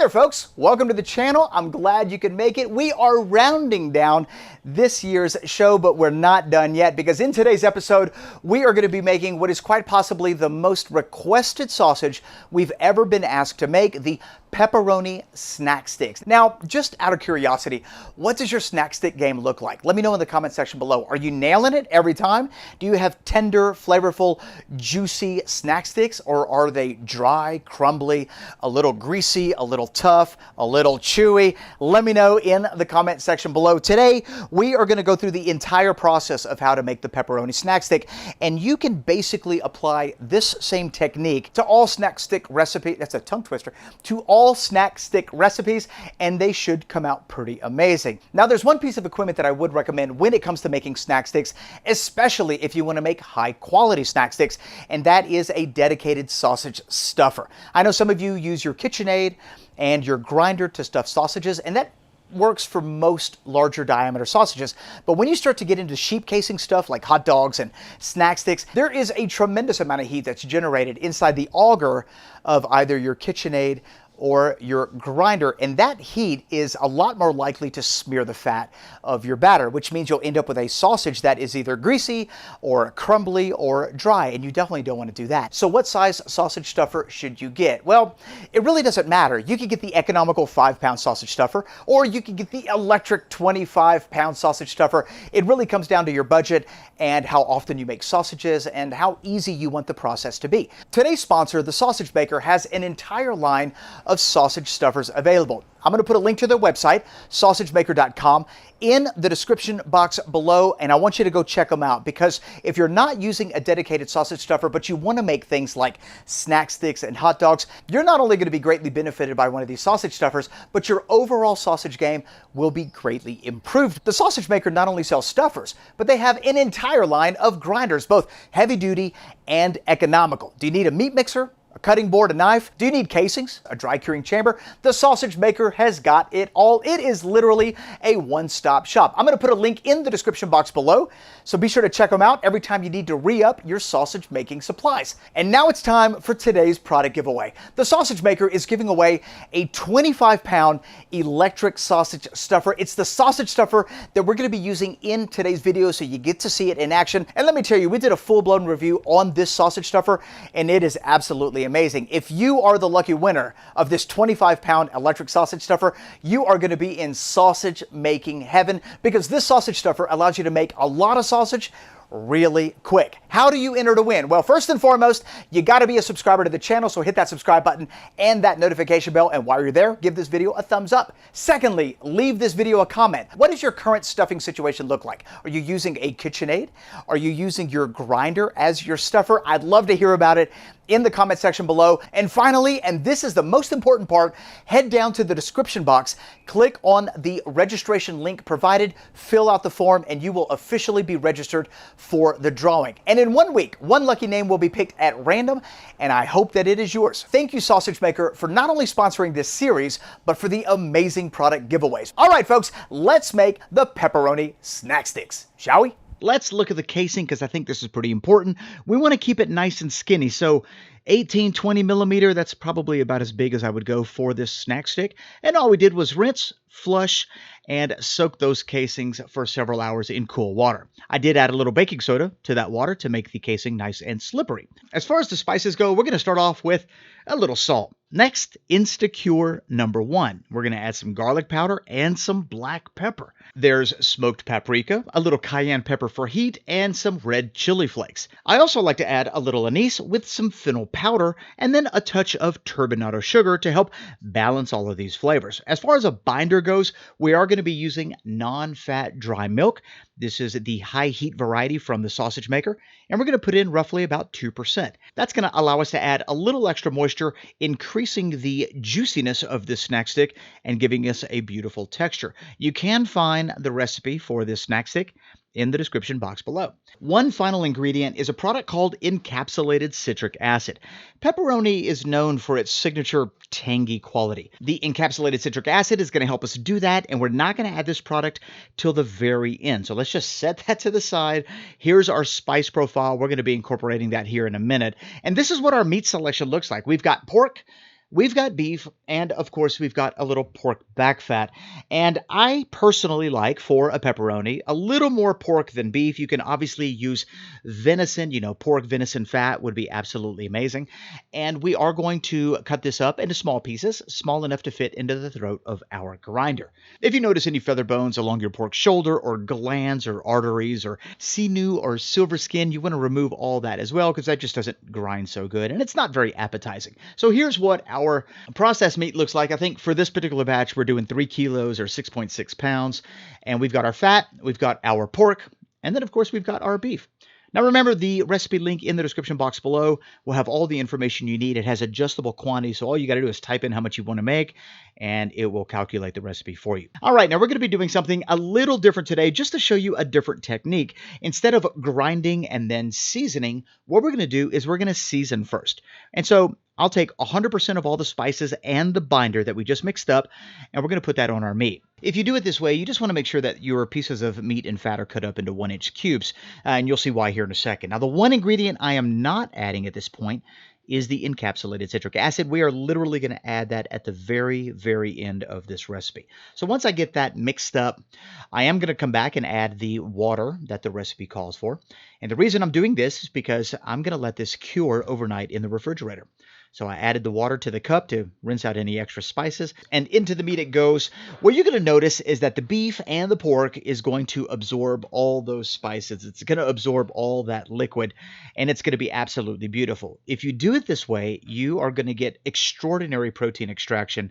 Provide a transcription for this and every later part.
there, folks. Welcome to the channel. I'm glad you could make it. We are rounding down this year's show, but we're not done yet because in today's episode, we are going to be making what is quite possibly the most requested sausage we've ever been asked to make, the pepperoni snack sticks. Now, just out of curiosity, what does your snack stick game look like? Let me know in the comment section below. Are you nailing it every time? Do you have tender, flavorful, juicy snack sticks, or are they dry, crumbly, a little greasy, a little tough, a little chewy? Let me know in the comment section below. Today, we are going to go through the entire process of how to make the pepperoni snack stick, and you can basically apply this same technique to all snack stick recipes. That's a tongue twister. To all snack stick recipes, and they should come out pretty amazing. Now, there's one piece of equipment that I would recommend when it comes to making snack sticks, especially if you want to make high quality snack sticks, and that is a dedicated sausage stuffer. I know some of you use your KitchenAid and your grinder to stuff sausages, and that works for most larger diameter sausages. But when you start to get into sheep casing stuff like hot dogs and snack sticks, there is a tremendous amount of heat that's generated inside the auger of either your KitchenAid or your grinder, and that heat is a lot more likely to smear the fat of your batter, which means you'll end up with a sausage that is either greasy or crumbly or dry, and you definitely don't want to do that. So what size sausage stuffer should you get? Well, it really doesn't matter. You can get the economical 5-pound sausage stuffer, or you can get the electric 25-pound sausage stuffer. It really comes down to your budget and how often you make sausages and how easy you want the process to be. Today's sponsor, The Sausage Maker, has an entire line of sausage stuffers available. I'm going to put a link to their website, sausagemaker.com, in the description box below, and I want you to go check them out, because if you're not using a dedicated sausage stuffer, but you want to make things like snack sticks and hot dogs, you're not only going to be greatly benefited by one of these sausage stuffers, but your overall sausage game will be greatly improved. The Sausage Maker not only sells stuffers, but they have an entire line of grinders, both heavy duty and economical. Do you need a meat mixer, a cutting board, a knife? Do you need casings, a dry curing chamber? The Sausage Maker has got it all. It is literally a one-stop shop. I'm going to put a link in the description box below, so be sure to check them out every time you need to re-up your sausage making supplies. And now it's time for today's product giveaway. The Sausage Maker is giving away a 25-pound electric sausage stuffer. It's the sausage stuffer that we're going to be using in today's video, so you get to see it in action. And let me tell you, we did a full-blown review on this sausage stuffer, and it is absolutely amazing. If you are the lucky winner of this 25-pound electric sausage stuffer, you are going to be in sausage making heaven, because this sausage stuffer allows you to make a lot of sausage really quick. How do you enter to win? Well, first and foremost, you got to be a subscriber to the channel, so hit that subscribe button and that notification bell, and while you're there, give this video a thumbs up. Secondly, leave this video a comment. What does your current stuffing situation look like? Are you using a KitchenAid? Are you using your grinder as your stuffer? I'd love to hear about it in the comment section below. And finally, and this is the most important part, head down to the description box, click on the registration link provided, fill out the form, and you will officially be registered for the drawing. And in 1 week, one lucky name will be picked at random, and I hope that it is yours. Thank you, Sausage Maker, for not only sponsoring this series, but for the amazing product giveaways. All right, folks, let's make the pepperoni snack sticks, shall we? Let's look at the casing, because I think this is pretty important. We want to keep it nice and skinny, so 18, 20 millimeter, that's probably about as big as I would go for this snack stick. And all we did was rinse, flush, and soak those casings for several hours in cool water. I did add a little baking soda to that water to make the casing nice and slippery. As far as the spices go, we're going to start off with a little salt. Next, Instacure number 1. We're going to add some garlic powder and some black pepper. There's smoked paprika, a little cayenne pepper for heat, and some red chili flakes. I also like to add a little anise with some fennel powder, and then a touch of turbinado sugar to help balance all of these flavors. As far as a binder goes, we are going to be using non-fat dry milk. This is the high heat variety from the Sausage Maker, and we're going to put in roughly about 2%. That's going to allow us to add a little extra moisture, increasing the juiciness of this snack stick and giving us a beautiful texture. You can find the recipe for this snack stick in the description box below. One final ingredient is a product called encapsulated citric acid. Pepperoni is known for its signature tangy quality. The encapsulated citric acid is going to help us do that, and we're not going to add this product till the very end. So let's just set that to the side. Here's our spice profile. We're going to be incorporating that here in a minute. And this is what our meat selection looks like. We've got pork, We've got beef, and of course, we've got a little pork back fat. And I personally like, for a pepperoni, a little more pork than beef. You can obviously use venison, pork venison fat would be absolutely amazing. And we are going to cut this up into small pieces, small enough to fit into the throat of our grinder. If you notice any feather bones along your pork shoulder, or glands, or arteries, or sinew, or silver skin, you want to remove all that as well, because that just doesn't grind so good, and it's not very appetizing. So here's what our processed meat looks like. I think for this particular batch, we're doing 3 kilos or 6.6 pounds. And we've got our fat, we've got our pork, and then of course we've got our beef. Now remember, the recipe link in the description box below will have all the information you need. It has adjustable quantities, so all you got to do is type in how much you want to make, and it will calculate the recipe for you. All right, now we're going to be doing something a little different today, just to show you a different technique. Instead of grinding and then seasoning, what we're going to do is we're going to season first. And so I'll take 100% of all the spices and the binder that we just mixed up, and we're going to put that on our meat. If you do it this way, you just want to make sure that your pieces of meat and fat are cut up into 1-inch cubes, and you'll see why here in a second. Now, the one ingredient I am not adding at this point is the encapsulated citric acid. We are literally going to add that at the very, very end of this recipe. So once I get that mixed up, I am going to come back and add the water that the recipe calls for. And the reason I'm doing this is because I'm going to let this cure overnight in the refrigerator. So I added the water to the cup to rinse out any extra spices, and into the meat it goes. What you're going to notice is that the beef and the pork is going to absorb all those spices. It's going to absorb all that liquid, and it's going to be absolutely beautiful. If you do it this way, you are going to get extraordinary protein extraction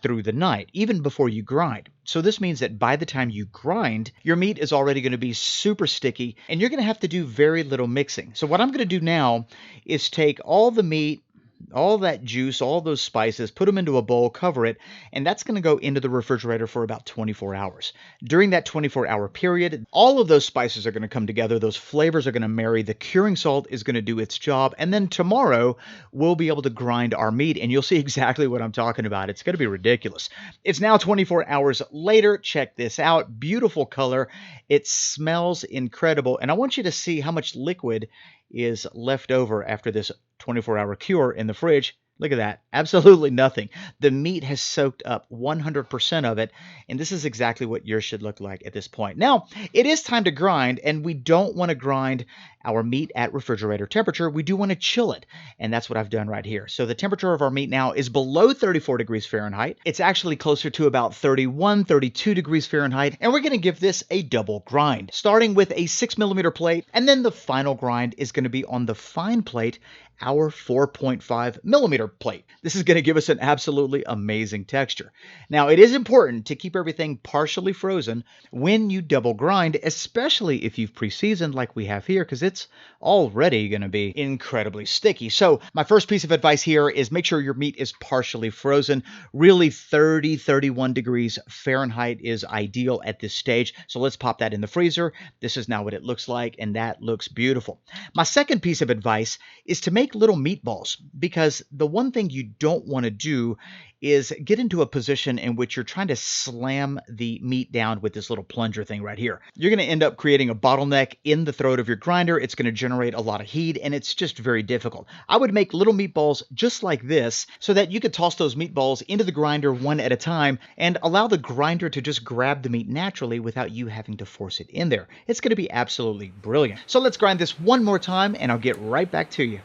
through the night, even before you grind. So this means that by the time you grind, your meat is already going to be super sticky, and you're going to have to do very little mixing. So what I'm going to do now is take all the meat, all that juice, all those spices, put them into a bowl, cover it, and that's going to go into the refrigerator for about 24 hours. During that 24-hour period, all of those spices are going to come together. Those flavors are going to marry. The curing salt is going to do its job. And then tomorrow, we'll be able to grind our meat, and you'll see exactly what I'm talking about. It's going to be ridiculous. It's now 24 hours later. Check this out. Beautiful color. It smells incredible. And I want you to see how much liquid is left over after this 24-hour cure in the fridge. Look at that. Absolutely nothing. The meat has soaked up 100% of it, and this is exactly what yours should look like at this point. Now, it is time to grind, and we don't want to grind our meat at refrigerator temperature. We do want to chill it, and that's what I've done right here. So the temperature of our meat now is below 34 degrees Fahrenheit. It's actually closer to about 31, 32 degrees Fahrenheit, and we're going to give this a double grind, starting with a 6mm plate, and then the final grind is going to be on the fine plate, our 4.5mm plate. This is going to give us an absolutely amazing texture. Now, it is important to keep everything partially frozen when you double grind, especially if you've pre-seasoned like we have here, because it's already going to be incredibly sticky. So my first piece of advice here is make sure your meat is partially frozen. Really 30, 31 degrees Fahrenheit is ideal at this stage. So let's pop that in the freezer. This is now what it looks like, and that looks beautiful. My second piece of advice is to make little meatballs, because the one thing you don't want to do is get into a position in which you're trying to slam the meat down with this little plunger thing right here. You're going to end up creating a bottleneck in the throat of your grinder. It's going to generate a lot of heat, and it's just very difficult. I would make little meatballs just like this so that you could toss those meatballs into the grinder one at a time and allow the grinder to just grab the meat naturally without you having to force it in there. It's going to be absolutely brilliant. So let's grind this one more time, and I'll get right back to you.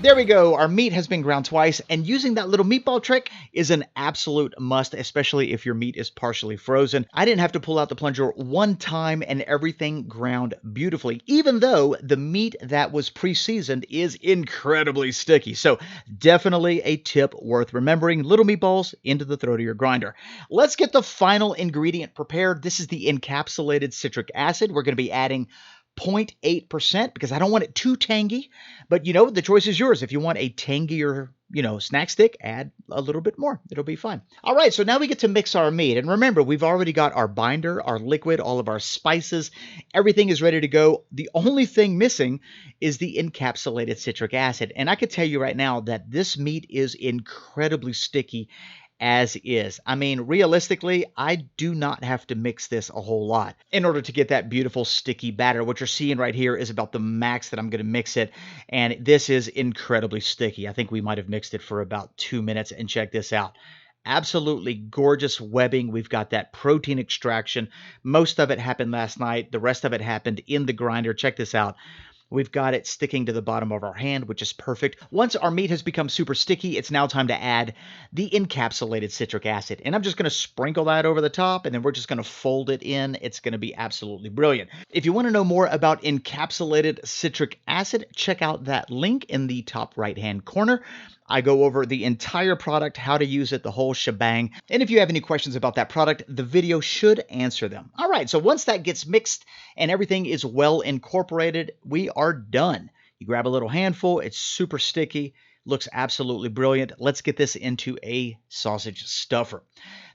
There we go. Our meat has been ground twice, and using that little meatball trick is an absolute must, especially if your meat is partially frozen. I didn't have to pull out the plunger one time, and everything ground beautifully, even though the meat that was pre-seasoned is incredibly sticky. So definitely a tip worth remembering. Little meatballs into the throat of your grinder. Let's get the final ingredient prepared. This is the encapsulated citric acid. We're going to be adding 0.8% because I don't want it too tangy, but the choice is yours. If you want a tangier, snack stick, add a little bit more. It'll be fine. All right, so now we get to mix our meat. And remember, we've already got our binder, our liquid, all of our spices. Everything is ready to go. The only thing missing is the encapsulated citric acid. And I can tell you right now that this meat is incredibly sticky as is. I mean, realistically, I do not have to mix this a whole lot in order to get that beautiful sticky batter. What you're seeing right here is about the max that I'm going to mix it, and this is incredibly sticky. I think we might have mixed it for about 2 minutes, and check this out. Absolutely gorgeous webbing. We've got that protein extraction. Most of it happened last night. The rest of it happened in the grinder. Check this out. We've got it sticking to the bottom of our hand, which is perfect. Once our meat has become super sticky, it's now time to add the encapsulated citric acid. And I'm just going to sprinkle that over the top, and then we're just going to fold it in. It's going to be absolutely brilliant. If you want to know more about encapsulated citric acid, check out that link in the top right-hand corner. I go over the entire product, how to use it, the whole shebang. And if you have any questions about that product, the video should answer them. All right, so once that gets mixed and everything is well incorporated, we are done. You grab a little handful, it's super sticky, looks absolutely brilliant. Let's get this into a sausage stuffer.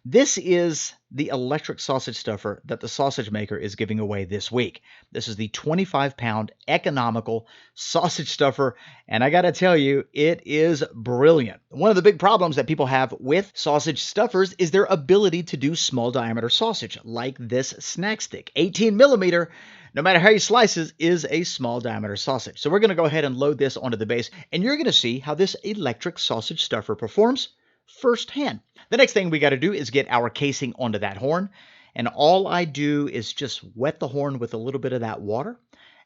This is the electric sausage stuffer that the sausage maker is giving away this week. This is the 25-pound economical sausage stuffer, and I gotta tell you, it is brilliant. One of the big problems that people have with sausage stuffers is their ability to do small diameter sausage, like this snack stick. 18 millimeter, no matter how you slice it, is a small diameter sausage. So we're gonna go ahead and load this onto the base, and you're gonna see how this electric sausage stuffer performs firsthand. The next thing we got to do is get our casing onto that horn, and all I do is just wet the horn with a little bit of that water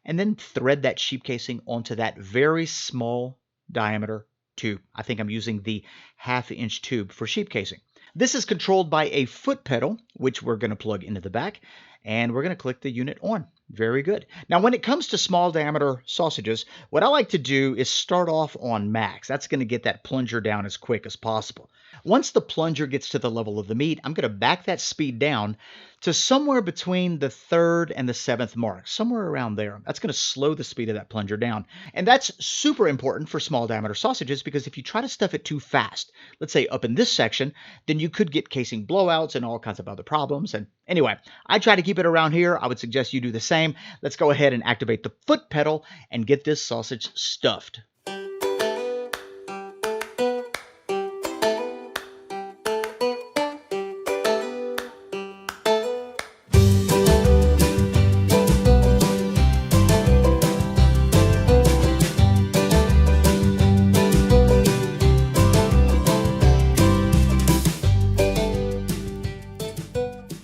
and then thread that sheep casing onto that very small diameter tube. I think I'm using the 1/2-inch tube for sheep casing. This is controlled by a foot pedal, which we're going to plug into the back, and we're going to click the unit on. Very good. Now, when it comes to small diameter sausages, what I like to do is start off on max. That's going to get that plunger down as quick as possible. Once the plunger gets to the level of the meat, I'm going to back that speed down to somewhere between the 3rd and the 7th mark, somewhere around there. That's going to slow the speed of that plunger down. And that's super important for small diameter sausages, because if you try to stuff it too fast, let's say up in this section, then you could get casing blowouts and all kinds of other problems. And anyway, I try to keep it around here. I would suggest you do the same. Let's go ahead and activate the foot pedal and get this sausage stuffed.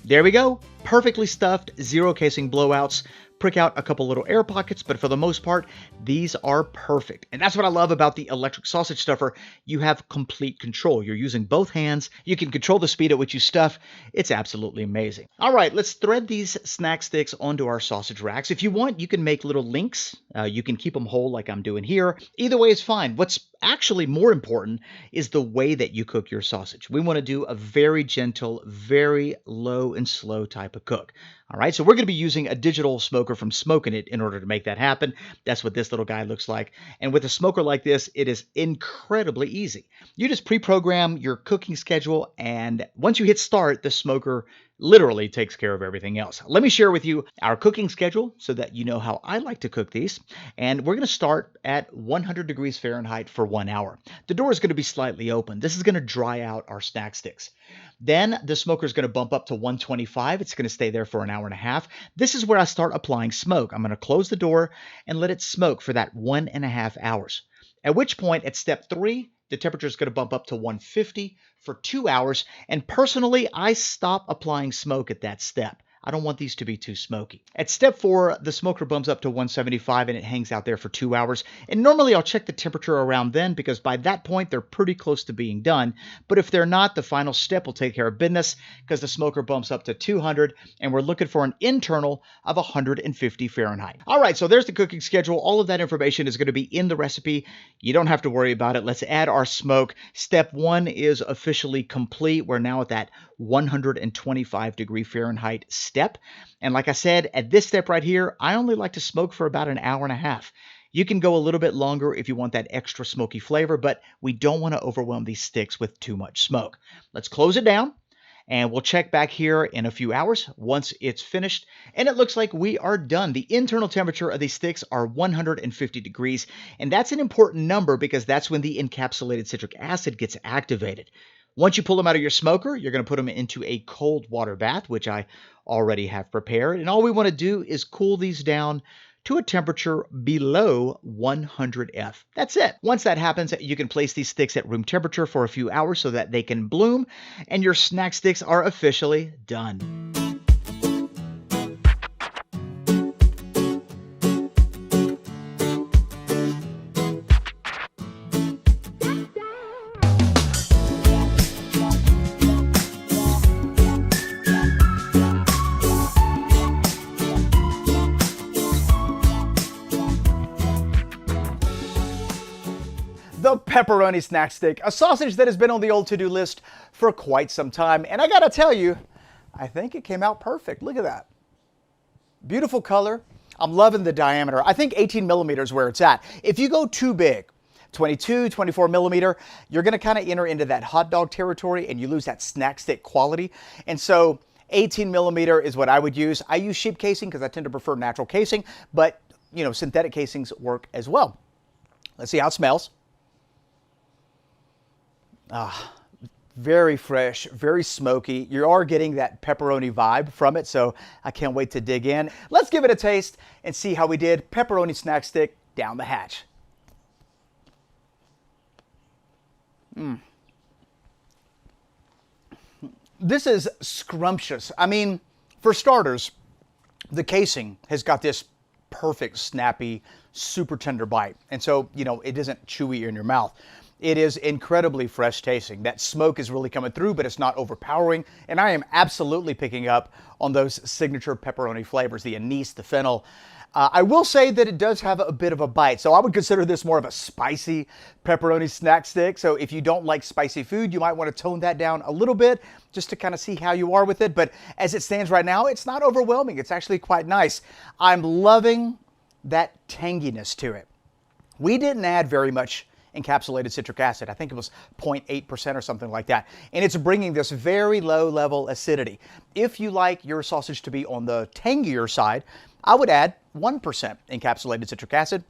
There we go. Perfectly stuffed, zero casing blowouts. Prick out a couple little air pockets, but for the most part, these are perfect. And that's what I love about the electric sausage stuffer. You have complete control. You're using both hands. You can control the speed at which you stuff. It's absolutely amazing. All right, let's thread these snack sticks onto our sausage racks. If you want, you can make little links. You can keep them whole like I'm doing here. Either way is fine. What's actually more important is the way that you cook your sausage. We want to do a very gentle, very low and slow type of cook. All right, so we're going to be using a digital smoker from Smoking It in order to make that happen. That's what this little guy looks like. And with a smoker like this, it is incredibly easy. You just pre-program your cooking schedule, and once you hit start, the smoker literally takes care of everything else. Let me share with you our cooking schedule so that you know how I like to cook these. And we're going to start at 100 degrees Fahrenheit for 1 hour. The door is going to be slightly open. This is going to dry out our snack sticks. Then the smoker is going to bump up to 125. It's going to stay there for an hour and a half. This is where I start applying smoke. I'm going to close the door and let it smoke for that 1.5 hours. At which point, at step 3, the temperature is going to bump up to 150 for 2 hours. And personally, I stop applying smoke at that step. I don't want these to be too smoky. At step 4, the smoker bumps up to 175 and it hangs out there for 2 hours. And normally I'll check the temperature around then, because by that point they're pretty close to being done. But if they're not, the final step will take care of business, because the smoker bumps up to 200 and we're looking for an internal of 150 Fahrenheit. All right, so there's the cooking schedule. All of that information is going to be in the recipe. You don't have to worry about it. Let's add our smoke. Step 1 is officially complete. We're now at that 125 degree Fahrenheit step. And like I said, at this step right here, I only like to smoke for about an hour and a half. You can go a little bit longer if you want that extra smoky flavor, but we don't want to overwhelm these sticks with too much smoke. Let's close it down. And we'll check back here in a few hours once it's finished. And it looks like we are done. The internal temperature of these sticks are 150 degrees. And that's an important number because that's when the encapsulated citric acid gets activated. Once you pull them out of your smoker, you're going to put them into a cold water bath, which I already have prepared. And all we want to do is cool these down to a temperature below 100 F. That's it. Once that happens, you can place these sticks at room temperature for a few hours so that they can bloom, and your snack sticks are officially done. The pepperoni snack stick, a sausage that has been on the old to-do list for quite some time. And I gotta tell you, I think it came out perfect. Look at that. Beautiful color. I'm loving the diameter. I think 18 millimeters where it's at. If you go too big, 22, 24 millimeter, you're gonna kind of enter into that hot dog territory and you lose that snack stick quality. And so 18 millimeter is what I would use. I use sheep casing because I tend to prefer natural casing, but you know, synthetic casings work as well. Let's see how it smells. Very fresh, very smoky. You are getting that pepperoni vibe from it, so I can't wait to dig in. Let's give it a taste and see how we did. Pepperoni snack stick down the hatch. This is scrumptious. I mean, for starters, the casing has got this perfect, snappy, super tender bite. And so, you know, it isn't chewy in your mouth. It is incredibly fresh tasting. That smoke is really coming through, but it's not overpowering. And I am absolutely picking up on those signature pepperoni flavors, the anise, the fennel. I will say that it does have a bit of a bite. So I would consider this more of a spicy pepperoni snack stick. So if you don't like spicy food, you might want to tone that down a little bit just to kind of see how you are with it. But as it stands right now, it's not overwhelming. It's actually quite nice. I'm loving that tanginess to it. We didn't add very much encapsulated citric acid. I think it was 0.8% or something like that. And it's bringing this very low level acidity. If you like your sausage to be on the tangier side, I would add 1% encapsulated citric acid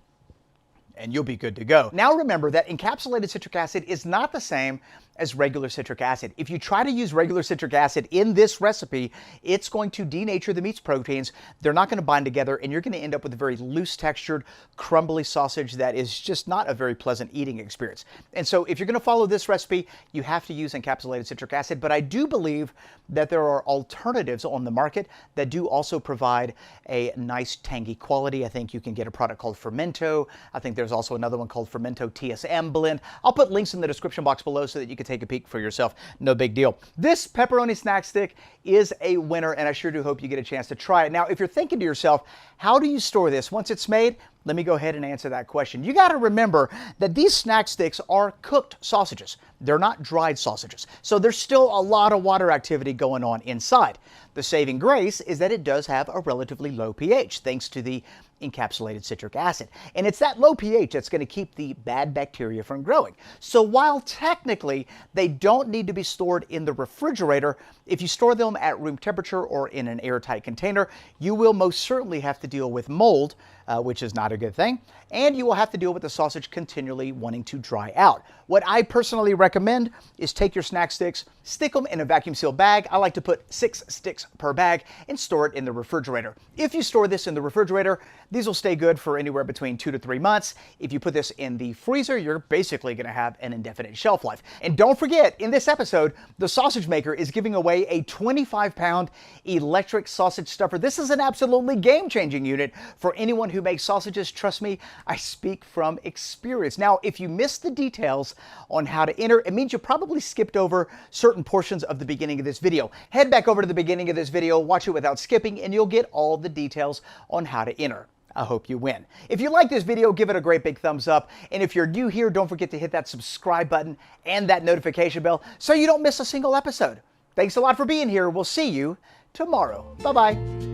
and you'll be good to go. Now remember that encapsulated citric acid is not the same as regular citric acid. If you try to use regular citric acid in this recipe, it's going to denature the meat's proteins. They're not going to bind together and you're going to end up with a very loose textured, crumbly sausage that is just not a very pleasant eating experience. And so if you're going to follow this recipe, you have to use encapsulated citric acid, but I do believe that there are alternatives on the market that do also provide a nice tangy quality. I think you can get a product called Fermento. I think there's also another one called Fermento TSM blend. I'll put links in the description box below so that you can take a peek for yourself. No big deal. This pepperoni snack stick is a winner and I sure do hope you get a chance to try it. Now, if you're thinking to yourself, how do you store this once it's made? Let me go ahead and answer that question. You got to remember that these snack sticks are cooked sausages. They're not dried sausages. So there's still a lot of water activity going on inside. The saving grace is that it does have a relatively low pH thanks to the encapsulated citric acid. And it's that low pH that's going to keep the bad bacteria from growing. So while technically they don't need to be stored in the refrigerator, if you store them at room temperature or in an airtight container, you will most certainly have to deal with mold, which is not a good thing. And you will have to deal with the sausage continually wanting to dry out. What I personally recommend is take your snack sticks, stick them in a vacuum sealed bag. I like to put 6 sticks per bag and store it in the refrigerator. If you store this in the refrigerator, these will stay good for anywhere between 2 to 3 months. If you put this in the freezer, you're basically going to have an indefinite shelf life. And don't forget, in this episode, the sausage maker is giving away a 25-pound electric sausage stuffer. This is an absolutely game-changing unit for anyone who makes sausages. Trust me, I speak from experience. Now, if you missed the details on how to enter, it means you probably skipped over certain portions of the beginning of this video. Head back over to the beginning of this video, watch it without skipping, and you'll get all the details on how to enter. I hope you win. If you like this video, give it a great big thumbs up. And if you're new here, don't forget to hit that subscribe button and that notification bell so you don't miss a single episode. Thanks a lot for being here. We'll see you tomorrow. Bye-bye.